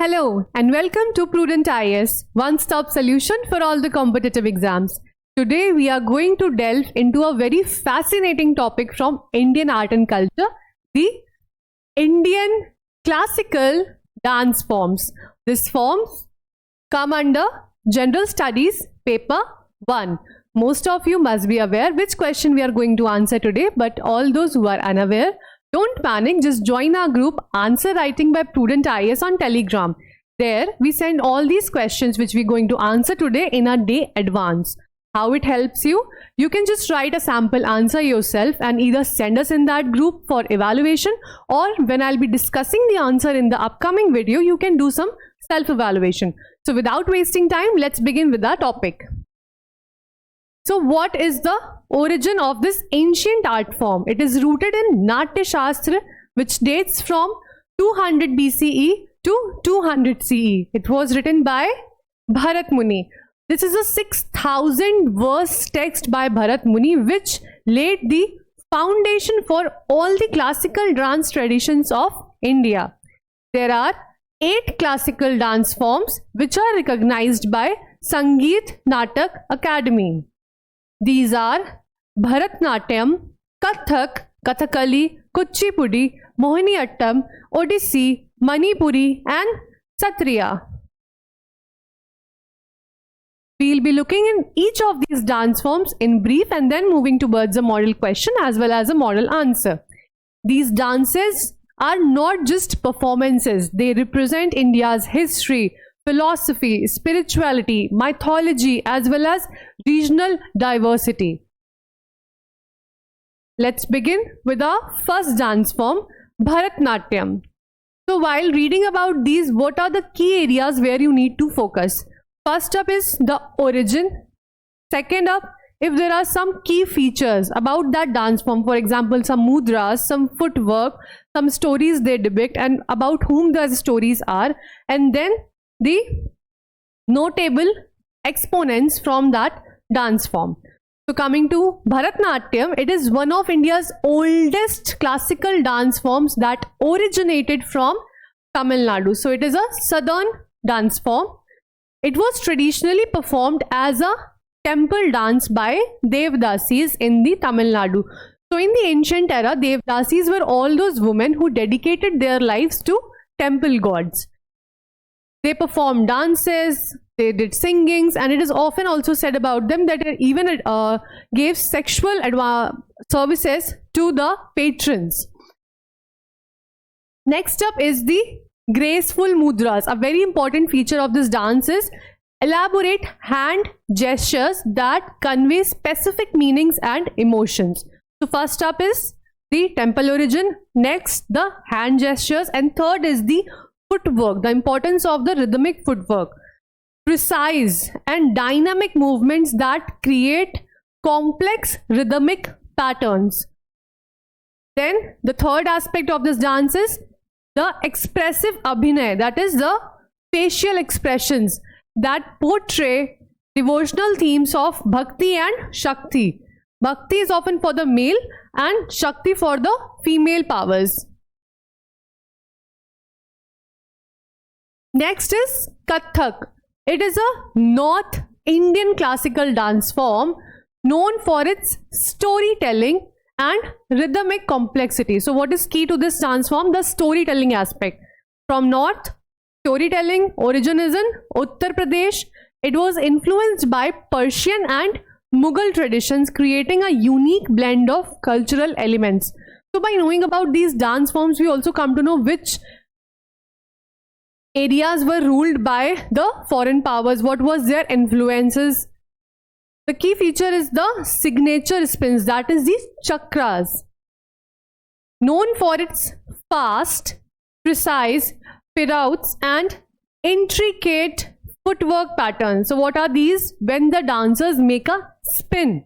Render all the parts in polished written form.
Hello and welcome to Prudent IAS, one-stop solution for all the competitive exams. Today we are going to delve into a very fascinating topic from Indian art and culture, the Indian classical dance forms. These forms come under General Studies paper 1. Most of you must be aware which question we are going to answer today, but all those who are unaware, don't panic, just join our group Answer Writing by Prudent IAS on Telegram. There, we send all these questions which we're going to answer today in a day advance. How it helps you? You can just write a sample answer yourself and either send us in that group for evaluation, or when I'll be discussing the answer in the upcoming video, you can do some self-evaluation. So without wasting time, let's begin with our topic. So what is the origin of this ancient art form? It is rooted in Natya Shastra, which dates from 200 BCE to 200 CE. It was written by Bharat Muni. This is a 6,000 verse text by Bharat Muni, which laid the foundation for all the classical dance traditions of India. There are 8 classical dance forms which are recognized by Sangeet Natak Academy. These are Bharatnatyam, Kathak, Kathakali, Kuchipudi, Mohiniyattam, Odissi, Manipuri and Satriya. We'll be looking in each of these dance forms in brief and then moving towards a model question as well as a model answer. These dances are not just performances, they represent India's history, philosophy, spirituality, mythology as well as regional diversity. Let's begin with our first dance form, Bharatnatyam. So while reading about these, what are the key areas where you need to focus? First up is the origin. Second up, if there are some key features about that dance form, for example, some mudras, some footwork, some stories they depict and about whom those stories are, and then the notable exponents from that dance form. So coming to Bharatnatyam, it is one of India's oldest classical dance forms that originated from Tamil Nadu. So it is a southern dance form. It was traditionally performed as a temple dance by Devdasis in the Tamil Nadu. So in the ancient era, Devdasis were all those women who dedicated their lives to temple gods. They performed dances, they did singings, and it is often also said about them that it even gave sexual services to the patrons. Next up is the graceful mudras. A very important feature of this dance is elaborate hand gestures that convey specific meanings and emotions. So first up is the temple origin, next the hand gestures, and third is the footwork, the importance of the rhythmic footwork. Precise and dynamic movements that create complex rhythmic patterns. Then the third aspect of this dance is the expressive abhinay, that is the facial expressions that portray devotional themes of Bhakti and Shakti. Bhakti is often for the male and Shakti for the female powers. Next is Kathak. It is a North Indian classical dance form known for its storytelling and rhythmic complexity. So what is key to this dance form? The storytelling aspect. From North, storytelling origin is in Uttar Pradesh. It was influenced by Persian and Mughal traditions, creating a unique blend of cultural elements. So by knowing about these dance forms, we also come to know which areas were ruled by the foreign powers, what was their influences. The key feature is the signature spins, that is the chakras. Known for its fast, precise pirouettes and intricate footwork patterns. So what are these? When the dancers make a spin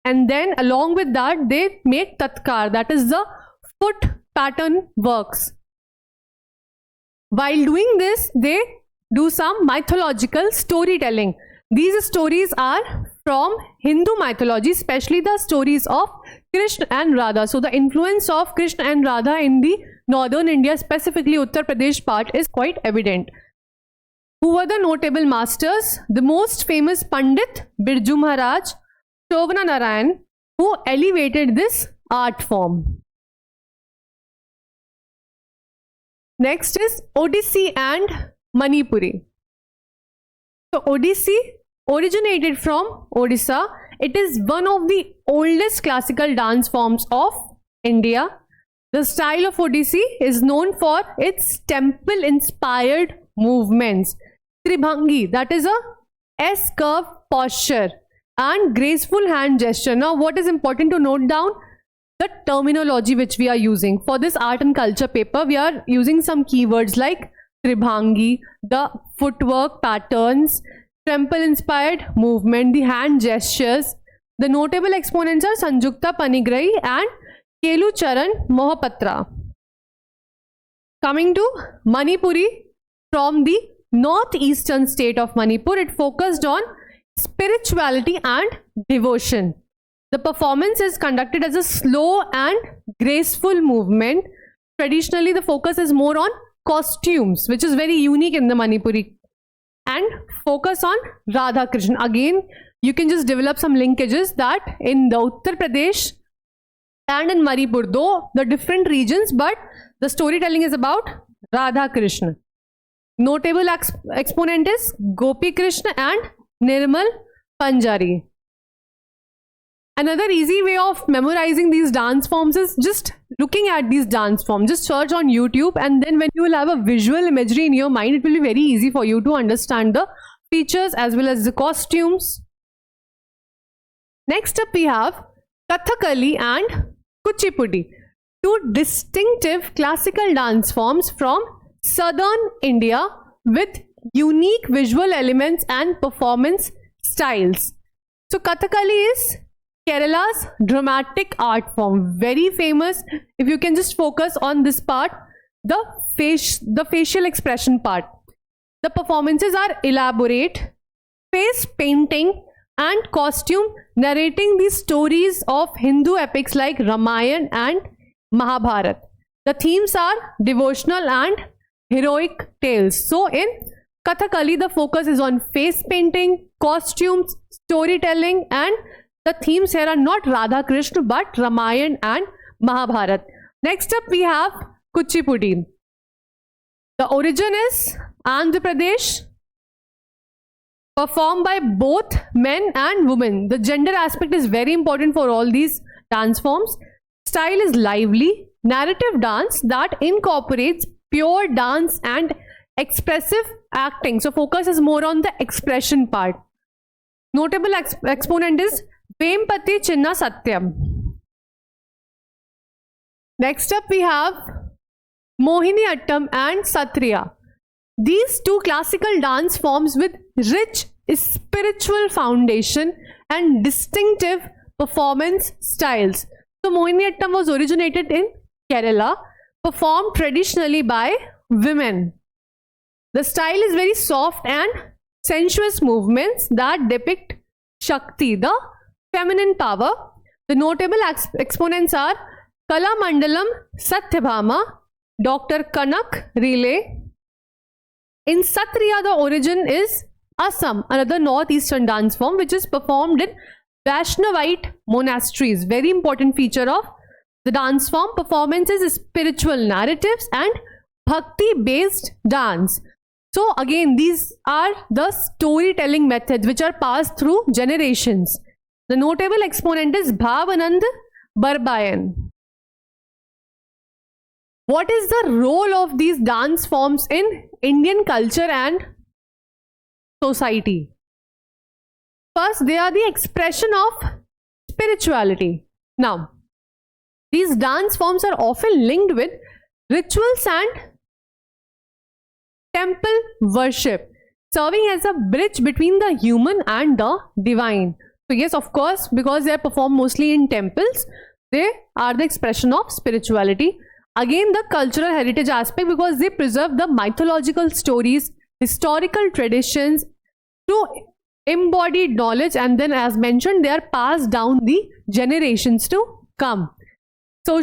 and then along with that they make tatkar, that is the foot pattern works. While doing this, they do some mythological storytelling. These stories are from Hindu mythology, especially the stories of Krishna and Radha. So the influence of Krishna and Radha in the northern India, specifically Uttar Pradesh part, is quite evident. Who were the notable masters? The most famous Pandit Birju Maharaj, Shovana Narayan, who elevated this art form. Next is Odissi and Manipuri. So Odissi originated from Odisha. It is one of the oldest classical dance forms of India. The style of Odissi is known for its temple-inspired movements. Tribhangi, that is a S-curve posture and graceful hand gesture. Now, what is important to note down? The terminology which we are using. For this art and culture paper, we are using some keywords like Tribhangi, the footwork patterns, temple-inspired movement, the hand gestures. The notable exponents are Sanjukta Panigrahi and Kelu Charan Mohapatra. Coming to Manipuri, from the northeastern state of Manipur, it focused on spirituality and devotion. The performance is conducted as a slow and graceful movement. Traditionally, the focus is more on costumes, which is very unique in the Manipuri, and focus on Radha Krishna. Again, you can just develop some linkages that in the Uttar Pradesh and in Manipur, though the different regions, but the storytelling is about Radha Krishna. Notable exponent is Gopi Krishna and Nirmal Panjari. Another easy way of memorizing these dance forms is just looking at these dance forms. Just search on YouTube, and then when you will have a visual imagery in your mind, it will be very easy for you to understand the features as well as the costumes. Next up we have Kathakali and Kuchipudi, two distinctive classical dance forms from southern India with unique visual elements and performance styles. So Kathakali is Kerala's dramatic art form, very famous. If you can just focus on this part, the facial expression part. The performances are elaborate, face painting and costume narrating the stories of Hindu epics like Ramayana and Mahabharata. The themes are devotional and heroic tales. So in Kathakali, the focus is on face painting, costumes, storytelling, and the themes here are not Radha Krishna but Ramayana and Mahabharata. Next up we have Kuchipudi. The origin is Andhra Pradesh, performed by both men and women. The gender aspect is very important for all these dance forms. Style is lively, narrative dance that incorporates pure dance and expressive acting. So focus is more on the expression part. Notable exponent is Vempati Chinna Satyam. Next up we have Mohini Attam and Satriya. These two classical dance forms with rich spiritual foundation and distinctive performance styles. So Mohini Attam was originated in Kerala, performed traditionally by women. The style is very soft and sensuous movements that depict Shakti, the feminine power. The notable exponents are Kala Mandalam Satyabhama, Dr. Kanak Relay. In Satriya, the origin is Assam, another northeastern dance form which is performed in Vaishnavite monasteries. Very important feature of the dance form. Performances is spiritual narratives and bhakti based dance. So again, these are the storytelling methods which are passed through generations. The notable exponent is Bhavanand Barbayan. What is the role of these dance forms in Indian culture and society? First, they are the expression of spirituality. Now, these dance forms are often linked with rituals and temple worship, serving as a bridge between the human and the divine. So yes, of course, because they are performed mostly in temples, they are the expression of spirituality. Again, the cultural heritage aspect, because they preserve the mythological stories, historical traditions to embodied knowledge, and then as mentioned, they are passed down the generations to come. So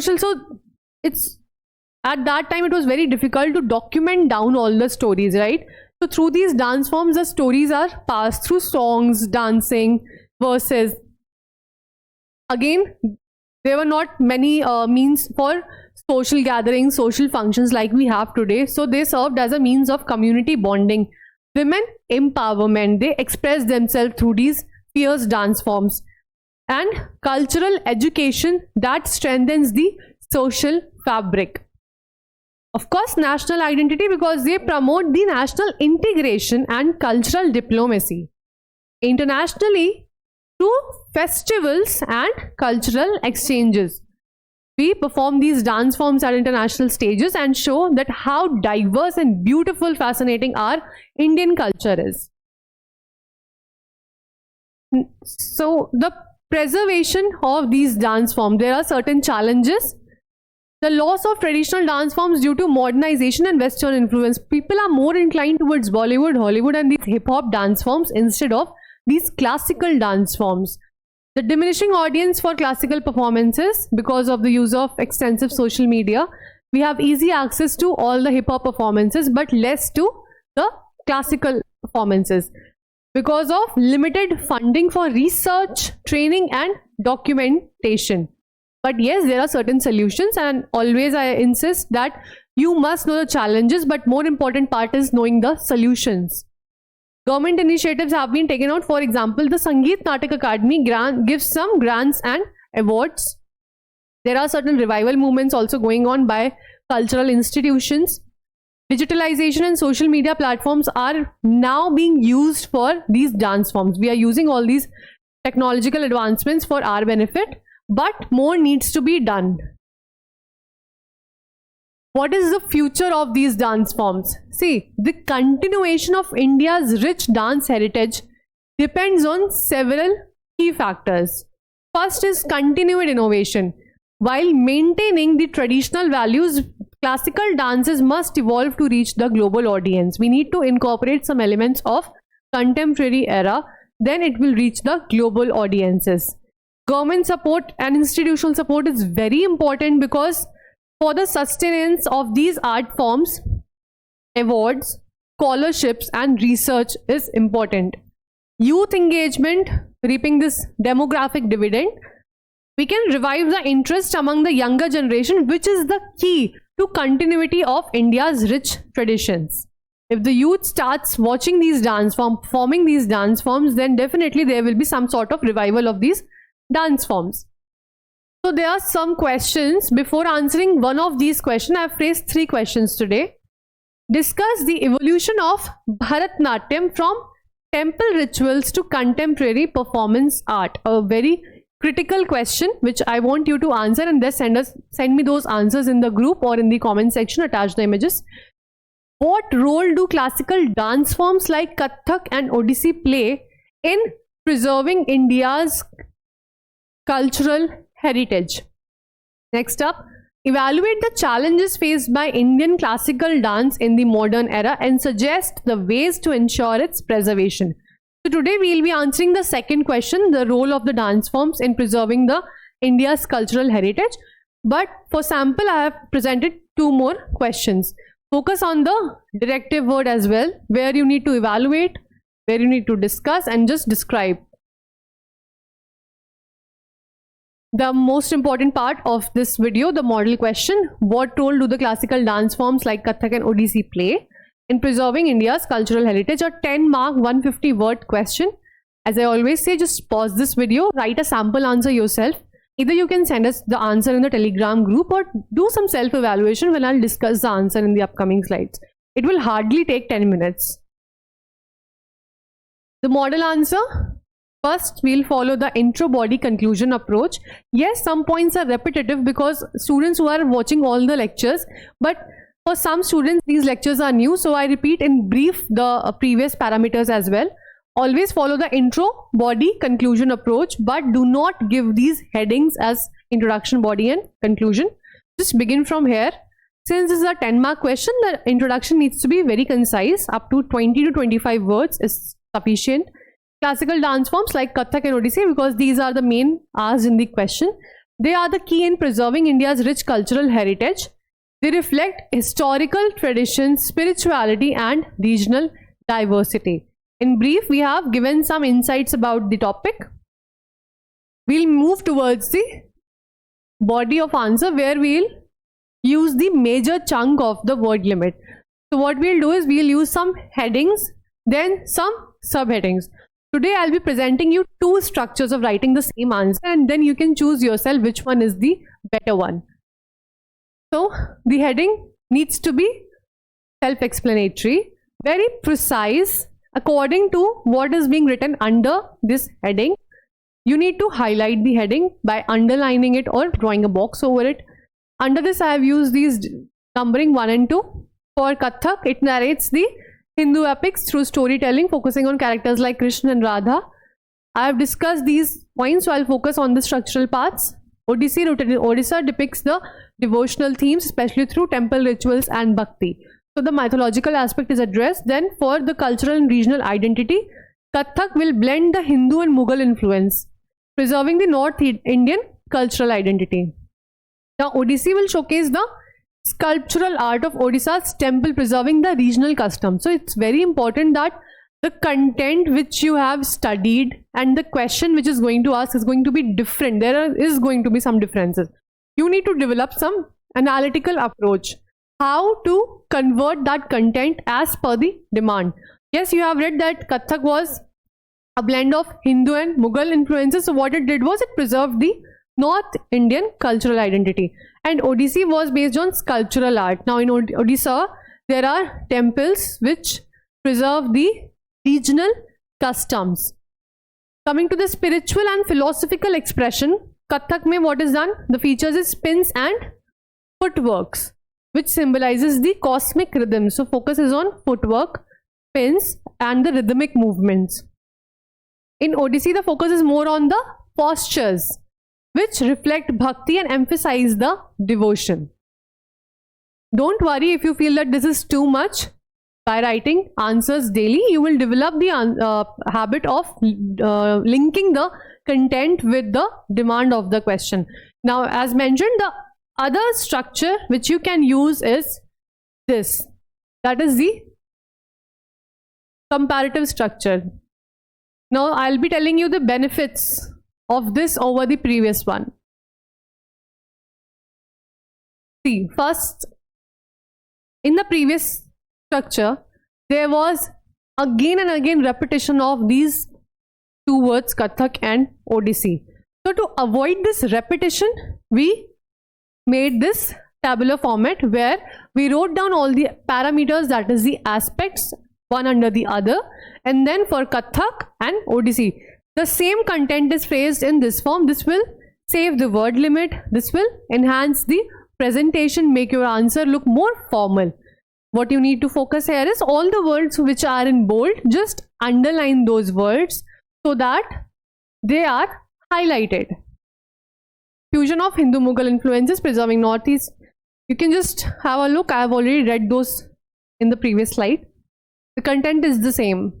it's at that time it was very difficult to document down all the stories, right? So through these dance forms, the stories are passed through songs, dancing, verses. Again, there were not many means for social gatherings, social functions like we have today. So they served as a means of community bonding. Women empowerment, they express themselves through these fierce dance forms. And cultural education that strengthens the social fabric. Of course, national identity, because they promote the national integration and cultural diplomacy. Internationally, through festivals and cultural exchanges, we perform these dance forms at international stages and show that how diverse and beautiful, fascinating our Indian culture is. So the preservation of these dance forms, there are certain challenges. The loss of traditional dance forms due to modernization and Western influence. People are more inclined towards Bollywood, Hollywood and these hip-hop dance forms instead of these classical dance forms. The diminishing audience for classical performances because of the use of extensive social media. We have easy access to all the hip-hop performances but less to the classical performances because of limited funding for research, training and documentation. But yes, there are certain solutions, and always I insist that you must know the challenges, but more important part is knowing the solutions. Government initiatives have been taken out. For example, the Sangeet Natak Academy gives some grants and awards. There are certain revival movements also going on by cultural institutions. Digitalization and social media platforms are now being used for these dance forms. We are using all these technological advancements for our benefit, but more needs to be done. What is the future of these dance forms? See, the continuation of India's rich dance heritage depends on several key factors. First is continued innovation. While maintaining the traditional values, classical dances must evolve to reach the global audience. We need to incorporate some elements of contemporary era, then it will reach the global audiences. Government support and institutional support is very important because for the sustenance of these art forms, awards, scholarships and research is important. Youth engagement, reaping this demographic dividend, we can revive the interest among the younger generation, which is the key to continuity of India's rich traditions. If the youth starts watching these dance forms, performing these dance forms, then definitely there will be some sort of revival of these dance forms. So there are some questions. Before answering one of these questions, I have raised 3 questions today. Discuss the evolution of Bharatnatyam from temple rituals to contemporary performance art. A very critical question which I want you to answer, and then send me those answers in the group or in the comment section, attach the images. What role do classical dance forms like Kathak and Odissi play in preserving India's cultural heritage? Next up, evaluate the challenges faced by Indian classical dance in the modern era and suggest the ways to ensure its preservation. So today we will be answering the second question, the role of the dance forms in preserving the India's cultural heritage. But for sample, I have presented 2 more questions. Focus on the directive word as well, where you need to evaluate, where you need to discuss and just describe. The most important part of this video, the model question, what role do the classical dance forms like Kathak and Odissi play in preserving India's cultural heritage? A 10 mark 150 word question. As I always say, just pause this video, write a sample answer yourself. Either you can send us the answer in the Telegram group or do some self-evaluation when I'll discuss the answer in the upcoming slides. It will hardly take 10 minutes. The model answer. First, we'll follow the intro body conclusion approach. Yes, some points are repetitive because students who are watching all the lectures, but for some students, these lectures are new. So I repeat in brief the previous parameters as well. Always follow the intro, body, conclusion approach, but do not give these headings as introduction, body and conclusion. Just begin from here. Since this is a 10 mark question, the introduction needs to be very concise. Up to 20 to 25 words is sufficient. Classical dance forms like Kathak and Odissi, because these are the main asked in the question. They are the key in preserving India's rich cultural heritage. They reflect historical traditions, spirituality and regional diversity. In brief, we have given some insights about the topic. We'll move towards the body of answer where we'll use the major chunk of the word limit. So what we'll do is we'll use some headings, then some subheadings. Today I'll be presenting you two structures of writing the same answer, and then you can choose yourself which one is the better one. So the heading needs to be self-explanatory, very precise according to what is being written under this heading. You need to highlight the heading by underlining it or drawing a box over it. Under this I have used these numbering 1 and 2. For Kathak, it narrates the Hindu epics through storytelling, focusing on characters like Krishna and Radha. I have discussed these points, so I'll focus on the structural parts. Odissi rooted in Odisha depicts the devotional themes, especially through temple rituals and bhakti. So the mythological aspect is addressed. Then for the cultural and regional identity, Kathak will blend the Hindu and Mughal influence, preserving the North Indian cultural identity. Now Odissi will showcase the sculptural art of Odisha's temple, preserving the regional custom. So it's very important that the content which you have studied and the question which is going to ask is going to be different. There is going to be some differences. You need to develop some analytical approach. How to convert that content as per the demand. Yes, you have read that Kathak was a blend of Hindu and Mughal influences. So what it did was it preserved the North Indian cultural identity. And Odissi was based on sculptural art. Now in Odisha, there are temples which preserve the regional customs. Coming to the spiritual and philosophical expression, Kathak mein what is done? The features is spins and footworks, which symbolizes the cosmic rhythm. So focus is on footwork, spins and the rhythmic movements. In Odissi, the focus is more on the postures, which reflect bhakti and emphasize the devotion. Don't worry if you feel that this is too much. By writing answers daily, you will develop the habit of linking the content with the demand of the question. Now, as mentioned, the other structure which you can use is this. That is the comparative structure. Now, I'll be telling you the benefits of this over the previous one. See, first, in the previous structure, there was again and again repetition of these two words, Kathak and Odissi. So to avoid this repetition, we made this tabular format where we wrote down all the parameters, that is the aspects, one under the other, and then for Kathak and Odissi, the same content is phrased in this form. This will save the word limit. This will enhance the presentation, make your answer look more formal. What you need to focus here is all the words which are in bold, just underline those words so that they are highlighted. Fusion of Hindu Mughal influences, preserving Northeast. You can just have a look. I have already read those in the previous slide. The content is the same.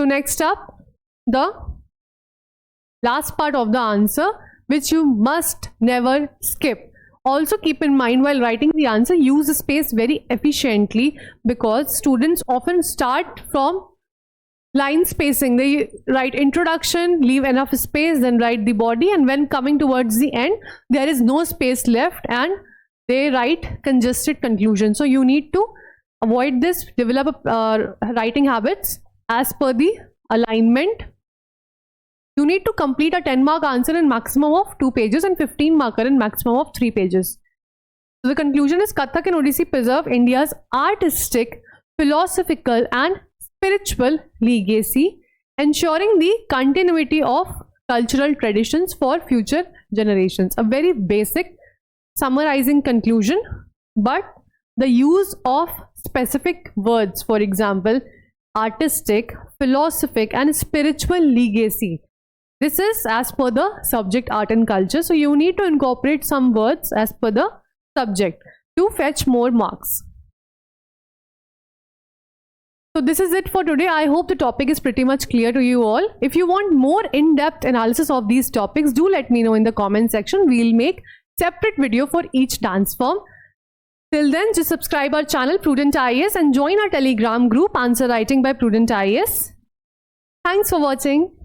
So next up, the last part of the answer, which you must never skip. Also keep in mind while writing the answer, use the space very efficiently, because students often start from line spacing. They write introduction, leave enough space, then write the body, and when coming towards the end, there is no space left and they write congested conclusion. So you need to avoid this, develop writing habits as per the alignment. You need to complete a 10-mark answer in maximum of 2 pages and 15 marker in maximum of 3 pages. So the conclusion is Kathak and Odissi preserve India's artistic, philosophical and spiritual legacy, ensuring the continuity of cultural traditions for future generations. A very basic summarizing conclusion, but the use of specific words, for example, artistic, philosophic and spiritual legacy. This is as per the subject art and culture. So you need to incorporate some words as per the subject to fetch more marks. So this is it for today. I hope the topic is pretty much clear to you all. If you want more in-depth analysis of these topics, do let me know in the comment section. We'll make separate video for each dance form. Till then, just subscribe our channel Prudent IAS and join our Telegram group Answer Writing by Prudent IAS. Thanks for watching.